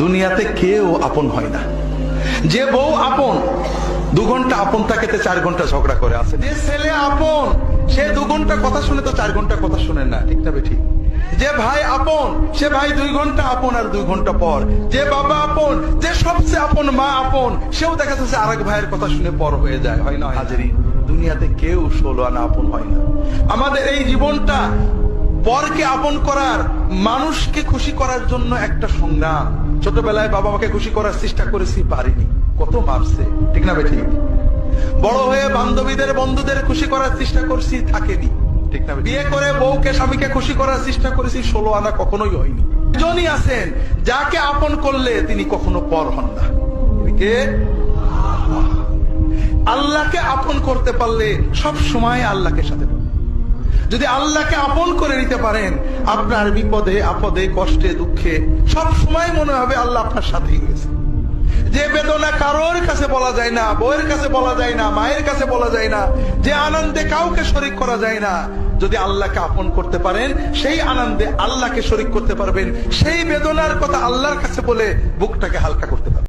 দুনিয়াতে কেউ আপন হয় না। যে বউ আপন 2 ঘন্টা আপন থাকেতে 4 ঘন্টা ঝগড়া করে আছে। যে ছেলে আপন সে 2 ঘন্টা কথা শুনে তো 4 ঘন্টা কথা শুনে না, ঠিক না বেঠিক? যে ভাই আপন সে ভাই 2 ঘন্টা আপন আর 2 ঘন্টা পর। যে বাবা আপন, যে সবচেয়ে আপন মা আপন, সেও দেখা যাচ্ছে আরেক ভাইয়ের কথা শুনে পর হয়ে যায়, হয় না? হাজিরি, দুনিয়াতে কেউ 16 আনা আপন হয় না। আমাদের এই জীবনটা পরকে আপন করার, মানুষকে খুশি করার জন্য একটা সংগ্রাম। ছোটবেলায় বাবা মাকে খুশি করার চেষ্টা করেছি, পারিনি, কত মারছে, ঠিক না বেঠিক? বড় হয়ে বান্ধবীদের বন্ধুদের খুশি করার চেষ্টা করছি, থাকেনি, ঠিক না? বিয়ে করে বউকে স্বামীকে খুশি করার চেষ্টা করেছি, 16 আনা কখনোই হয়নি। একজনই আছেন যাকে আপন করলে তিনি কখনো পর হন না। কে? আল্লাহকে আপন করতে পারলে সব সময় আল্লাহকে সাথে পাবেন। যদি আল্লাহকে আপন করে নিতে পারেন, আপনার বিপদে আপদে কষ্টে দুঃখে সব সময় মনে হবে আল্লাহ আপনার সাথেই রয়েছে। যে বেদনা কারোর কাছে বলা যায় না, বউয়ের কাছে বলা যায় না, মায়ের কাছে বলা যায় না, যে আনন্দে কাউকে শরীক করা যায় না, যদি আল্লাহকে আপন করতে পারেন সেই আনন্দে আল্লাহকে শরীক করতে পারবেন, সেই বেদনার কথা আল্লাহর কাছে বলে বুকটাকে হালকা করতে পারবেন।